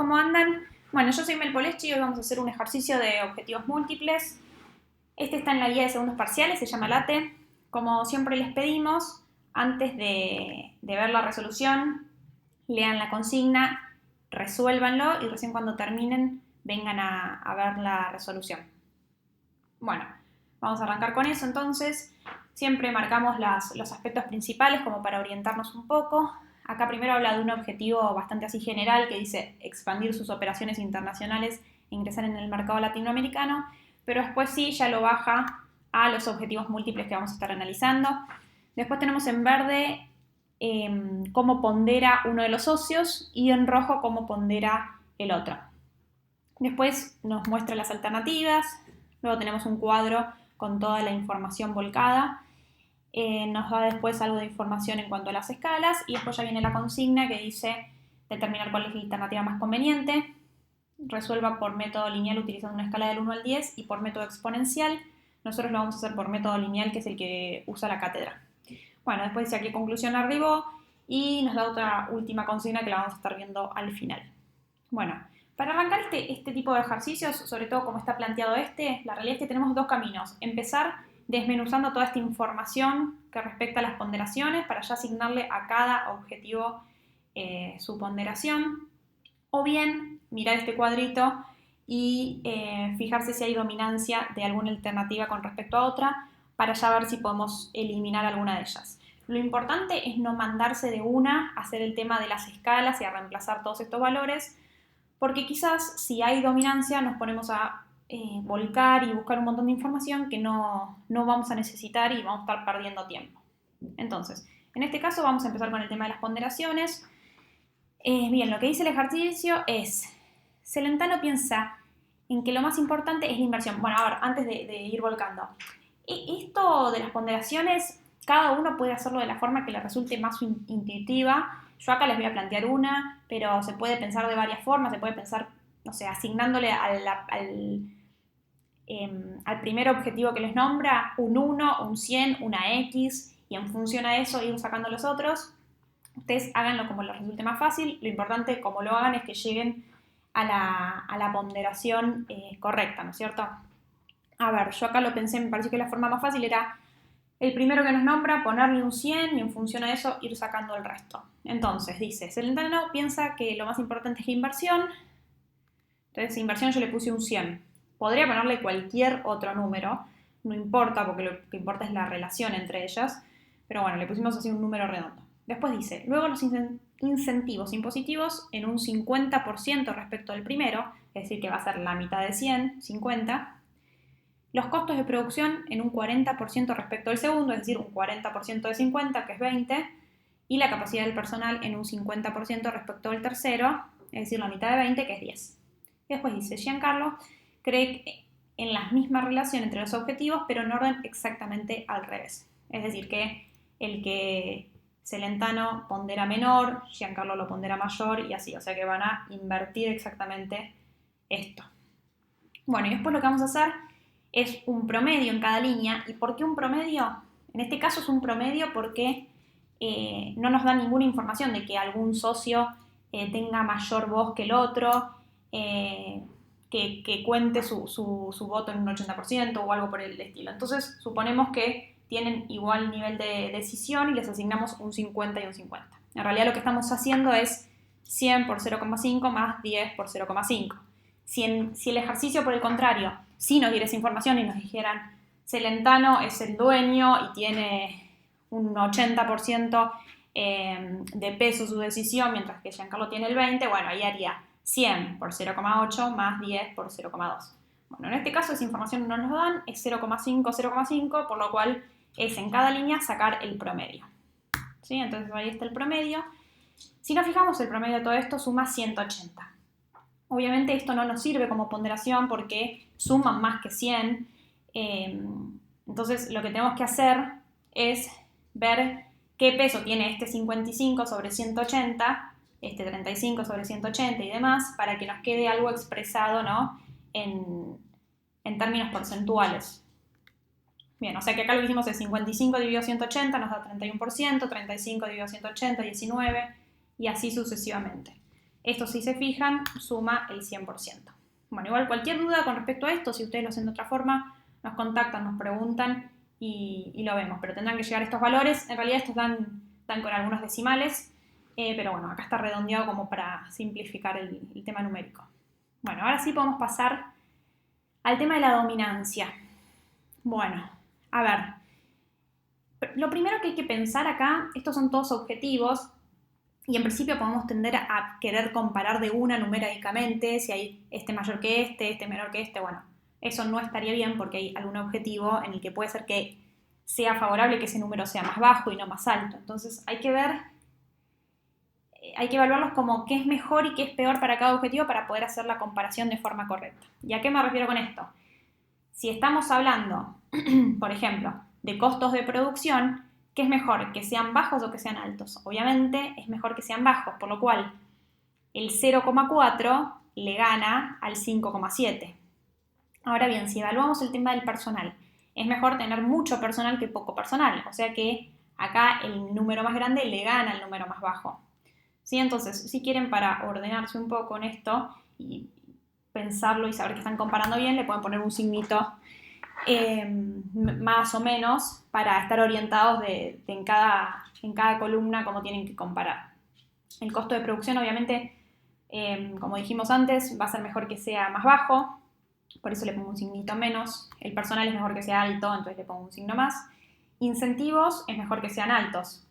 ¿cómo andan? Bueno, yo soy Mel Poleschi y hoy vamos a hacer un ejercicio de objetivos múltiples. Este está en la guía de segundos parciales, se llama LATE. Como siempre les pedimos, antes de ver la resolución, lean la consigna, resuélvanlo y recién cuando terminen vengan a ver la resolución. Bueno, vamos a arrancar con eso entonces. Siempre marcamos los aspectos principales como para orientarnos un poco. Acá primero habla de un objetivo bastante así general que dice expandir sus operaciones internacionales e ingresar en el mercado latinoamericano, pero después sí ya lo baja a los objetivos múltiples que vamos a estar analizando. Después tenemos en verde cómo pondera uno de los socios y en rojo cómo pondera el otro. Después nos muestra las alternativas, luego tenemos un cuadro con toda la información volcada. Nos da después algo de información en cuanto a las escalas y después ya viene la consigna que dice determinar cuál es la alternativa más conveniente, resuelva por método lineal utilizando una escala del 1 al 10 y por método exponencial. Nosotros lo vamos a hacer por método lineal, que es el que usa la cátedra. Bueno, después dice a qué conclusión arribó y nos da otra última consigna que la vamos a estar viendo al final. Bueno, para arrancar este tipo de ejercicios, sobre todo como está planteado la realidad es que tenemos dos caminos. Empezar desmenuzando toda esta información que respecta a las ponderaciones para ya asignarle a cada objetivo su ponderación, o bien mirar este cuadrito y fijarse si hay dominancia de alguna alternativa con respecto a otra para ya ver si podemos eliminar alguna de ellas. Lo importante es no mandarse de una a hacer el tema de las escalas y a reemplazar todos estos valores, porque quizás si hay dominancia nos ponemos a volcar y buscar un montón de información que no vamos a necesitar y vamos a estar perdiendo tiempo. Entonces, en este caso vamos a empezar con el tema de las ponderaciones. Bien, lo que dice el ejercicio es, Celentano piensa en que lo más importante es la inversión. Bueno, ahora, antes de ir volcando, esto de las ponderaciones, cada uno puede hacerlo de la forma que le resulte más intuitiva. Yo acá les voy a plantear una, pero se puede pensar de varias formas, se puede pensar, no sé, asignándole al primer objetivo que les nombra un 1, un 100, una X, y en función a eso ir sacando los otros. Ustedes háganlo como les resulte más fácil. Lo importante, como lo hagan, es que lleguen a la ponderación correcta, ¿no es cierto? A ver, yo acá lo pensé, me pareció que la forma más fácil era el primero que nos nombra, ponerle un 100 y en función a eso ir sacando el resto. Entonces, dice, Celentano piensa que lo más importante es la inversión. Entonces, inversión yo le puse un 100. Podría ponerle cualquier otro número, no importa, porque lo que importa es la relación entre ellas, pero bueno, le pusimos así un número redondo. Después dice, luego los incentivos impositivos en un 50% respecto al primero, es decir, que va a ser la mitad de 100, 50. Los costos de producción en un 40% respecto al segundo, es decir, un 40% de 50, que es 20, y la capacidad del personal en un 50% respecto al tercero, es decir, la mitad de 20, que es 10. Y después dice, Giancarlo cree en la misma relación entre los objetivos, pero en orden exactamente al revés. Es decir, que el que Celentano pondera menor, Giancarlo lo pondera mayor y así, o sea que van a invertir exactamente esto. Bueno, y después lo que vamos a hacer es un promedio en cada línea. ¿Y por qué un promedio? En este caso es un promedio porque no nos da ninguna información de que algún socio tenga mayor voz que el otro, que cuente su voto en un 80% o algo por el estilo. Entonces suponemos que tienen igual nivel de decisión y les asignamos un 50 y un 50. En realidad lo que estamos haciendo es 100 por 0,5 más 10 por 0,5. Si el ejercicio, por el contrario, si nos diera esa información y nos dijeran Celentano es el dueño y tiene un 80% de peso su decisión, mientras que Giancarlo tiene el 20%, bueno, ahí haría 100 por 0,8 más 10 por 0,2. Bueno, en este caso esa información no nos dan, es 0,5, 0,5, por lo cual es en cada línea sacar el promedio. ¿Sí? Entonces ahí está el promedio. Si nos fijamos, el promedio de todo esto suma 180. Obviamente esto no nos sirve como ponderación porque suman más que 100. Entonces lo que tenemos que hacer es ver qué peso tiene este 55 sobre 180, este 35 sobre 180 y demás, para que nos quede algo expresado, ¿no? en términos porcentuales. Bien, o sea que acá lo que hicimos es 55 dividido 180 nos da 31%, 35 dividido 180, 19, y así sucesivamente. Esto, si se fijan, suma el 100%. Bueno, igual cualquier duda con respecto a esto, si ustedes lo hacen de otra forma, nos contactan, nos preguntan y lo vemos. Pero tendrán que llegar estos valores. En realidad estos dan con algunos decimales, pero bueno, acá está redondeado como para simplificar el tema numérico. Bueno, ahora sí podemos pasar al tema de la dominancia. Bueno, a ver, lo primero que hay que pensar acá, estos son todos objetivos, y en principio podemos tender a querer comparar de una numéricamente, si hay este mayor que este menor que este, bueno, eso no estaría bien porque hay algún objetivo en el que puede ser que sea favorable que ese número sea más bajo y no más alto. Entonces hay que evaluarlos como qué es mejor y qué es peor para cada objetivo para poder hacer la comparación de forma correcta. ¿Y a qué me refiero con esto? Si estamos hablando, por ejemplo, de costos de producción, ¿qué es mejor? ¿Que sean bajos o que sean altos? Obviamente es mejor que sean bajos, por lo cual el 0,4 le gana al 5,7. Ahora bien, si evaluamos el tema del personal, es mejor tener mucho personal que poco personal, o sea que acá el número más grande le gana al número más bajo. ¿Sí? Entonces, si quieren para ordenarse un poco en esto y pensarlo y saber que están comparando bien, le pueden poner un signito más o menos para estar orientados en cada columna cómo tienen que comparar. El costo de producción obviamente, como dijimos antes, va a ser mejor que sea más bajo, por eso le pongo un signito menos. El personal es mejor que sea alto, entonces le pongo un signo más. Incentivos es mejor que sean altos.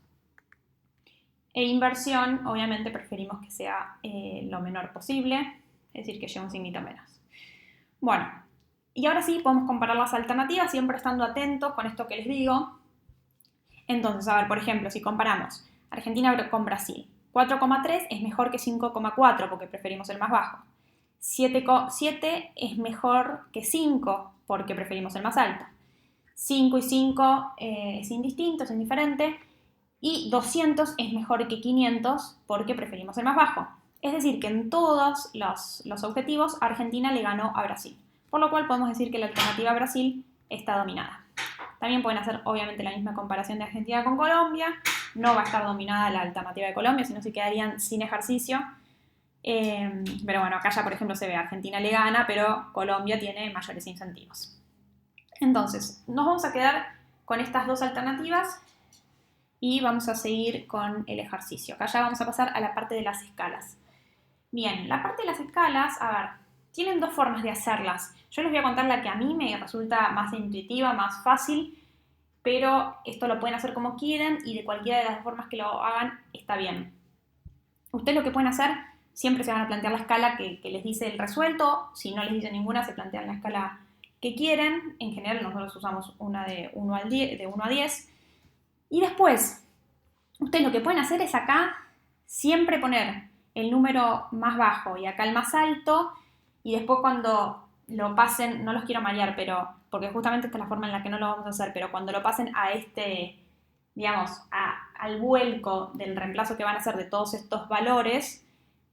E inversión, obviamente preferimos que sea lo menor posible, es decir, que lleve un signito menos. Bueno, y ahora sí podemos comparar las alternativas, siempre estando atentos con esto que les digo. Entonces, a ver, por ejemplo, si comparamos Argentina con Brasil, 4,3 es mejor que 5,4 porque preferimos el más bajo. 7,7 es mejor que 5 porque preferimos el más alto. 5 y 5 es indistinto, es indiferente. Y 200 es mejor que 500 porque preferimos el más bajo. Es decir, que en todos los objetivos Argentina le ganó a Brasil. Por lo cual podemos decir que la alternativa a Brasil está dominada. También pueden hacer obviamente la misma comparación de Argentina con Colombia. No va a estar dominada la alternativa de Colombia, sino se quedarían sin ejercicio. Pero bueno, acá ya por ejemplo se ve Argentina le gana, pero Colombia tiene mayores incentivos. Entonces, nos vamos a quedar con estas dos alternativas y vamos a seguir con el ejercicio. Acá ya vamos a pasar a la parte de las escalas. Bien, la parte de las escalas, a ver, tienen dos formas de hacerlas. Yo les voy a contar la que a mí me resulta más intuitiva, más fácil, pero esto lo pueden hacer como quieren y de cualquiera de las formas que lo hagan está bien. Ustedes lo que pueden hacer, siempre se van a plantear la escala que les dice el resuelto. Si no les dice ninguna, se plantean la escala que quieren. En general nosotros usamos una de 1 a 10. Y después, ustedes lo que pueden hacer es acá siempre poner el número más bajo y acá el más alto, y después cuando lo pasen, no los quiero marear, pero porque justamente esta es la forma en la que no lo vamos a hacer, pero cuando lo pasen a digamos, al vuelco del reemplazo que van a hacer de todos estos valores,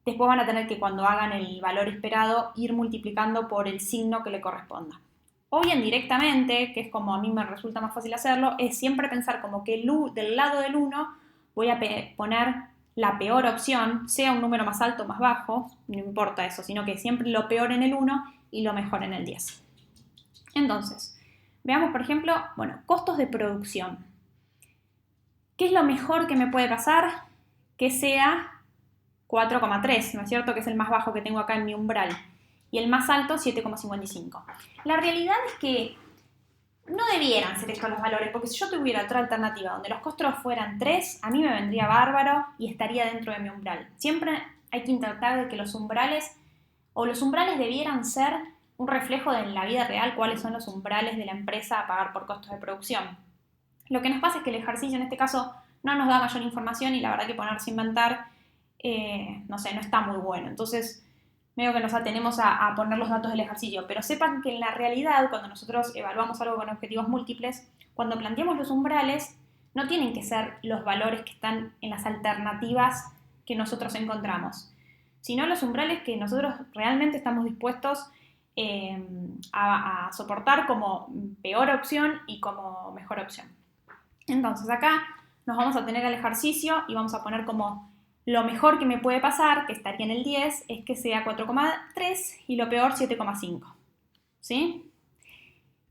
después van a tener que cuando hagan el valor esperado ir multiplicando por el signo que le corresponda. O bien directamente, que es como a mí me resulta más fácil hacerlo, es siempre pensar como que del lado del 1 voy a poner la peor opción, sea un número más alto o más bajo, no importa eso, sino que siempre lo peor en el 1 y lo mejor en el 10. Entonces, veamos por ejemplo, bueno, costos de producción. ¿Qué es lo mejor que me puede pasar? Que sea 4,3, ¿no es cierto? Que es el más bajo que tengo acá en mi umbral. Y el más alto, 7,55. La realidad es que no debieran ser estos los valores, porque si yo tuviera otra alternativa donde los costos fueran 3, a mí me vendría bárbaro y estaría dentro de mi umbral. Siempre hay que intentar de que los umbrales debieran ser un reflejo de la vida real, cuáles son los umbrales de la empresa a pagar por costos de producción. Lo que nos pasa es que el ejercicio en este caso no nos da mayor información y la verdad que ponerse a inventar, no está muy bueno. Entonces, medio que nos atenemos a poner los datos del ejercicio, pero sepan que en la realidad, cuando nosotros evaluamos algo con objetivos múltiples, cuando planteamos los umbrales, no tienen que ser los valores que están en las alternativas que nosotros encontramos, sino los umbrales que nosotros realmente estamos dispuestos a soportar como peor opción y como mejor opción. Entonces acá nos vamos a tener al ejercicio y vamos a poner como Lo mejor que me puede pasar, que estaría en el 10, es que sea 4,3 y lo peor 7,5. ¿Sí?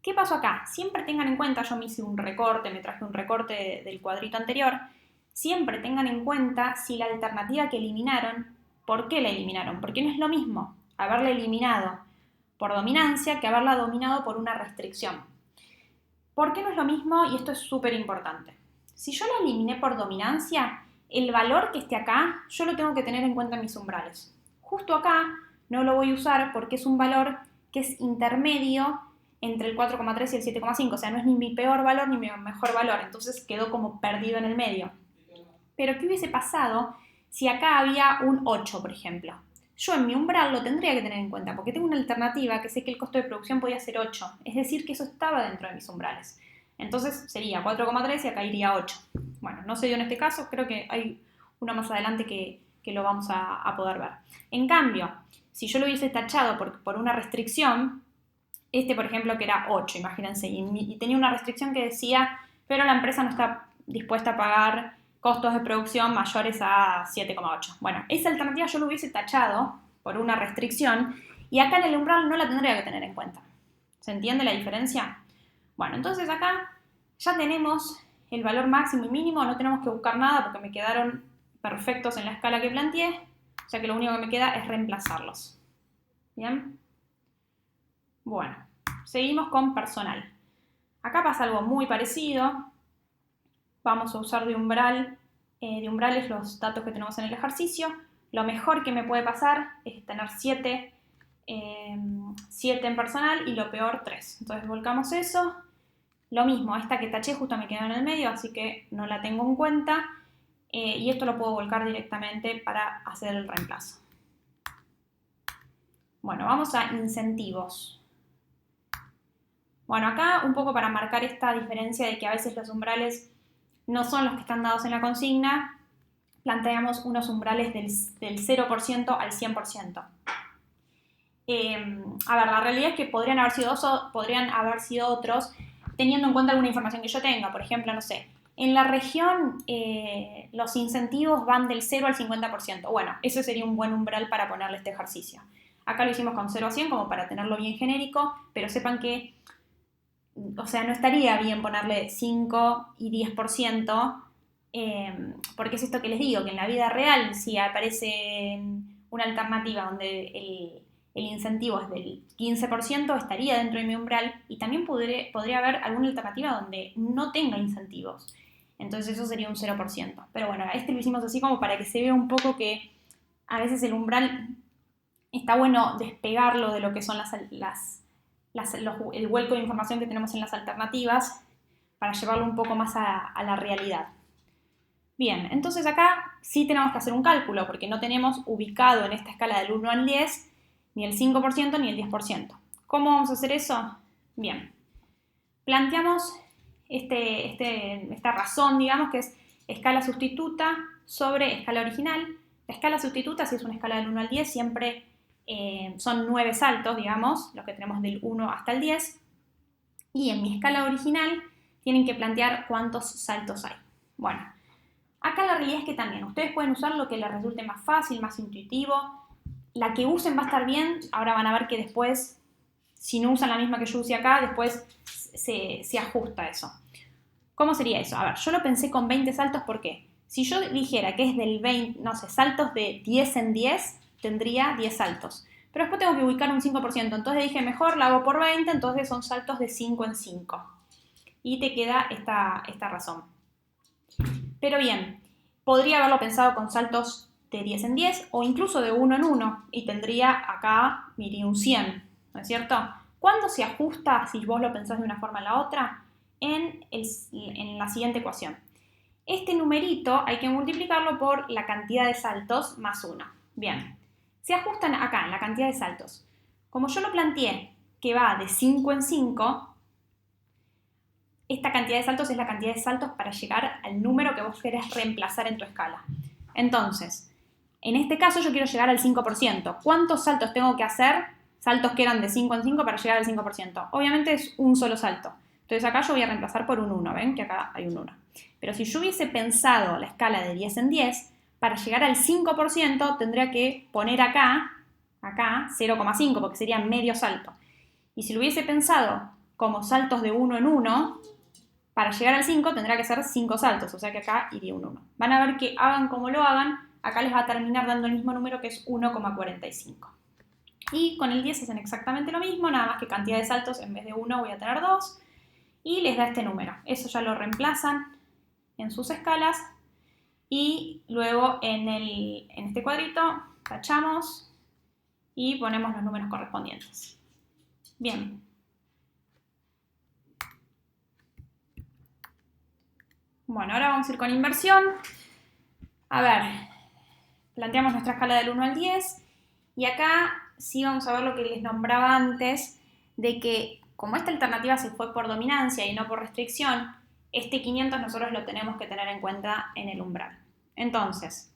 ¿Qué pasó acá? Siempre tengan en cuenta, yo me hice un recorte, me traje un recorte del cuadrito anterior, siempre tengan en cuenta si la alternativa que eliminaron, ¿por qué la eliminaron? Porque no es lo mismo haberla eliminado por dominancia que haberla dominado por una restricción. ¿Por qué no es lo mismo? Y esto es súper importante. Si yo la eliminé por dominancia, el valor que esté acá, yo lo tengo que tener en cuenta en mis umbrales. Justo acá no lo voy a usar porque es un valor que es intermedio entre el 4,3 y el 7,5, o sea, no es ni mi peor valor ni mi mejor valor, entonces quedó como perdido en el medio. Pero ¿qué hubiese pasado si acá había un 8, por ejemplo? Yo en mi umbral lo tendría que tener en cuenta, porque tengo una alternativa que sé que el costo de producción podía ser 8, es decir, que eso estaba dentro de mis umbrales. Entonces sería 4,3 y acá iría 8. Bueno, no se dio en este caso, creo que hay uno más adelante que lo vamos a poder ver. En cambio, si yo lo hubiese tachado por una restricción, por ejemplo, que era 8, imagínense, y tenía una restricción que decía, pero la empresa no está dispuesta a pagar costos de producción mayores a 7,8. Bueno, esa alternativa yo lo hubiese tachado por una restricción y acá en el umbral no la tendría que tener en cuenta. ¿Se entiende la diferencia? Bueno, entonces acá ya tenemos el valor máximo y mínimo, no tenemos que buscar nada porque me quedaron perfectos en la escala que planteé, o sea que lo único que me queda es reemplazarlos. ¿Bien? Bueno, seguimos con personal. Acá pasa algo muy parecido. Vamos a usar de umbrales los datos que tenemos en el ejercicio. Lo mejor que me puede pasar es tener 7 en personal y lo peor 3. Entonces volcamos eso. Lo mismo, esta que taché justo me quedó en el medio, así que no la tengo en cuenta. Y esto lo puedo volcar directamente para hacer el reemplazo. Bueno, vamos a incentivos. Bueno, acá un poco para marcar esta diferencia de que a veces los umbrales no son los que están dados en la consigna, planteamos unos umbrales del 0% al 100%. A ver, la realidad es que podrían haber sido otros, teniendo en cuenta alguna información que yo tenga. Por ejemplo, no sé, en la región los incentivos van del 0 al 50%. Bueno, eso sería un buen umbral para ponerle este ejercicio. Acá lo hicimos con 0 a 100 como para tenerlo bien genérico, pero sepan que, o sea, no estaría bien ponerle 5 y 10%, porque es esto que les digo, que en la vida real, si aparece una alternativa donde el incentivo es del 15%, estaría dentro de mi umbral, y también podría haber alguna alternativa donde no tenga incentivos. Entonces eso sería un 0%. Pero bueno, lo hicimos así como para que se vea un poco que a veces el umbral está bueno despegarlo de lo que son el vuelco de información que tenemos en las alternativas para llevarlo un poco más a la realidad. Bien, entonces acá sí tenemos que hacer un cálculo porque no tenemos ubicado en esta escala del 1 al 10 ni el 5% ni el 10%. ¿Cómo vamos a hacer eso? Bien, planteamos esta razón, digamos, que es escala sustituta sobre escala original. La escala sustituta, si es una escala del 1 al 10, siempre son 9 saltos, digamos, los que tenemos del 1 hasta el 10. Y en mi escala original tienen que plantear cuántos saltos hay. Bueno, acá la realidad es que también ustedes pueden usar lo que les resulte más fácil, más intuitivo. La que usen va a estar bien. Ahora van a ver que después, si no usan la misma que yo usé acá, después se ajusta eso. ¿Cómo sería eso? A ver, yo lo pensé con 20 saltos, ¿por qué? Si yo dijera que es del 20, no sé, saltos de 10 en 10, tendría 10 saltos. Pero después tengo que ubicar un 5%, entonces dije, mejor la hago por 20, entonces son saltos de 5 en 5. Y te queda esta razón. Pero bien, podría haberlo pensado con saltos de 10 en 10 o incluso de 1 en 1 y tendría acá, mire, un 100, ¿no es cierto? ¿Cuándo se ajusta, si vos lo pensás de una forma a la otra? En la siguiente ecuación. Este numerito hay que multiplicarlo por la cantidad de saltos más 1. Bien, se ajustan acá en la cantidad de saltos. Como yo lo planteé que va de 5 en 5, esta cantidad de saltos es la cantidad de saltos para llegar al número que vos querés reemplazar en tu escala. Entonces, en este caso yo quiero llegar al 5%. ¿Cuántos saltos tengo que hacer? Saltos que eran de 5 en 5 para llegar al 5%. Obviamente es un solo salto. Entonces acá yo voy a reemplazar por un 1, ¿ven? Que acá hay un 1. Pero si yo hubiese pensado la escala de 10 en 10, para llegar al 5% tendría que poner acá 0,5 porque sería medio salto. Y si lo hubiese pensado como saltos de 1 en 1, para llegar al 5 tendrá que ser 5 saltos, o sea que acá iría un 1. Van a ver que hagan como lo hagan, acá les va a terminar dando el mismo número que es 1,45. Y con el 10 hacen exactamente lo mismo, nada más que cantidad de saltos, en vez de 1 voy a tener 2, y les da este número. Eso ya lo reemplazan en sus escalas, y luego en este cuadrito tachamos y ponemos los números correspondientes. Bien. Bueno, ahora vamos a ir con inversión. A ver, planteamos nuestra escala del 1 al 10 y acá sí vamos a ver lo que les nombraba antes, de que como esta alternativa se fue por dominancia y no por restricción, este 500 nosotros lo tenemos que tener en cuenta en el umbral. Entonces,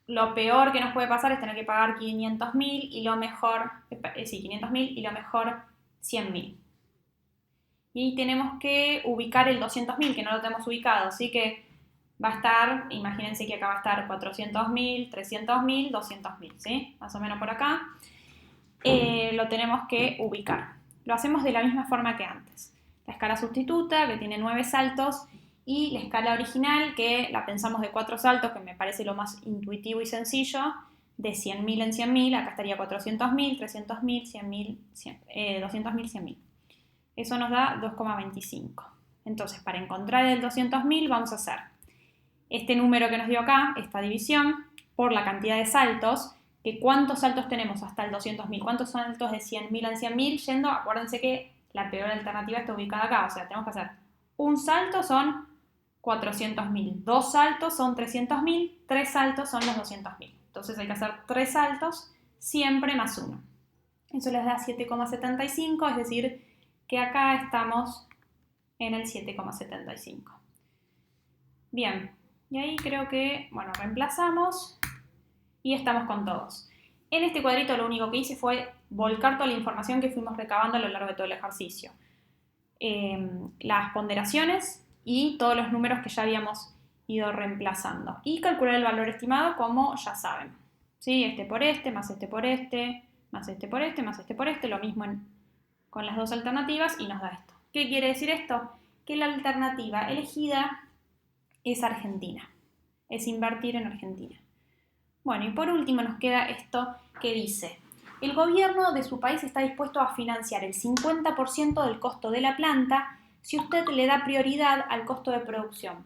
lo peor que nos puede pasar es tener que pagar 500.000 y lo mejor, 500.000 y lo mejor 100.000. Y tenemos que ubicar el 200.000, que no lo tenemos ubicado, así que va a estar, imagínense que acá va a estar 400.000, 300.000, 200.000, ¿sí? Más o menos por acá. Lo tenemos que ubicar. Lo hacemos de la misma forma que antes. La escala sustituta, que tiene 9 saltos, y la escala original, que la pensamos de 4 saltos, que me parece lo más intuitivo y sencillo, de 100.000 en 100.000, acá estaría 400.000, 300.000, 100.000, 200.000, 100.000. Eso nos da 2,25. Entonces, para encontrar el 200.000 vamos a hacer este número que nos dio acá, esta división, por la cantidad de saltos, que cuántos saltos tenemos hasta el 200.000, cuántos saltos de 100.000 en 100.000 yendo, acuérdense que la peor alternativa está ubicada acá, o sea, tenemos que hacer un salto son 400.000, 2 saltos son 300.000, 3 saltos son los 200.000. Entonces hay que hacer 3 saltos siempre más 1. Eso les da 7,75, es decir, que acá estamos en el 7,75. Bien, y ahí creo que, bueno, reemplazamos y estamos con todos. En este cuadrito lo único que hice fue volcar toda la información que fuimos recabando a lo largo de todo el ejercicio. Las ponderaciones y todos los números que ya habíamos ido reemplazando. Y calcular el valor estimado como ya saben. ¿Sí? Este por este, más este por este, más este por este, más este por este, lo mismo con las dos alternativas y nos da esto. ¿Qué quiere decir esto? Que la alternativa elegida es Argentina, es invertir en Argentina. Bueno, y por último nos queda esto que dice: el gobierno de su país está dispuesto a financiar el 50% del costo de la planta si usted le da prioridad al costo de producción,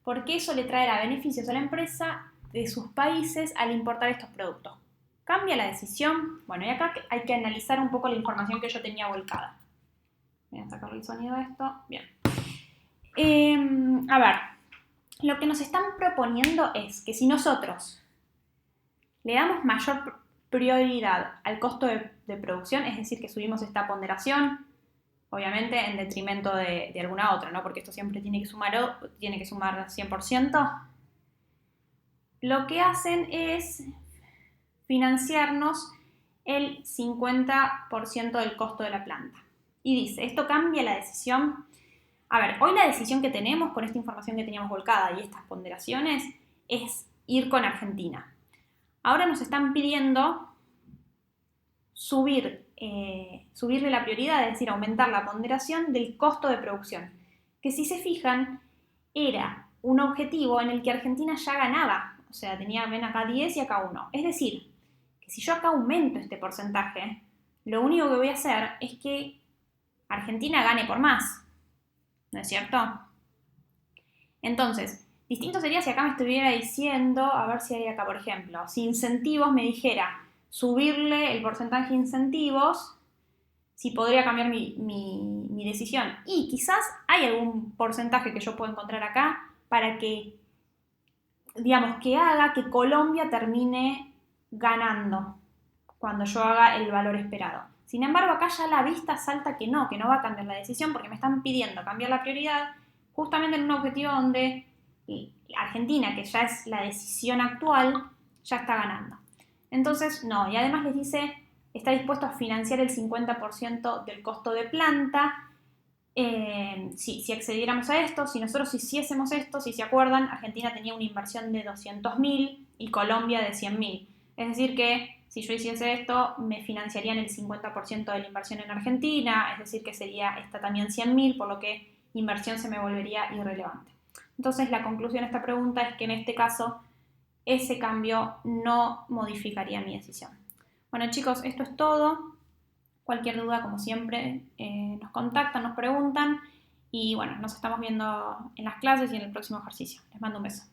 porque eso le traerá beneficios a la empresa de sus países al importar estos productos. ¿Cambia la decisión? Bueno, y acá hay que analizar un poco la información que yo tenía volcada. Voy a sacarle el sonido a esto. Bien. A ver, lo que nos están proponiendo es que si nosotros le damos mayor prioridad al costo de producción, es decir, que subimos esta ponderación, obviamente en detrimento de alguna otra, ¿no? Porque esto siempre tiene que sumar 100%, lo que hacen es financiarnos el 50% del costo de la planta. Y dice, ¿esto cambia la decisión? A ver, hoy la decisión que tenemos con esta información que teníamos volcada y estas ponderaciones es ir con Argentina. Ahora nos están pidiendo subirle la prioridad, es decir, aumentar la ponderación del costo de producción, que si se fijan, era un objetivo en el que Argentina ya ganaba, o sea, ven acá 10 y acá 1. Es decir, que si yo acá aumento este porcentaje, lo único que voy a hacer es que Argentina gane por más, ¿no es cierto? Entonces, distinto sería si acá me estuviera diciendo, a ver si hay acá, por ejemplo, si incentivos me dijera subirle el porcentaje de incentivos, si podría cambiar mi decisión. Y quizás hay algún porcentaje que yo puedo encontrar acá para que, digamos, que haga que Colombia termine ganando cuando yo haga el valor esperado. Sin embargo, acá ya la vista salta que no va a cambiar la decisión porque me están pidiendo cambiar la prioridad justamente en un objetivo donde Argentina, que ya es la decisión actual, ya está ganando. Entonces, no, y además les dice, está dispuesto a financiar el 50% del costo de planta, si accediéramos a esto, si nosotros hiciésemos esto, si se acuerdan, Argentina tenía una inversión de 200.000 y Colombia de 100.000. Es decir que si yo hiciese esto, me financiarían el 50% de la inversión en Argentina, es decir que sería esta también 100.000, por lo que inversión se me volvería irrelevante. Entonces la conclusión de esta pregunta es que en este caso ese cambio no modificaría mi decisión. Bueno chicos, esto es todo. Cualquier duda, como siempre, nos contactan, nos preguntan y bueno, nos estamos viendo en las clases y en el próximo ejercicio. Les mando un beso.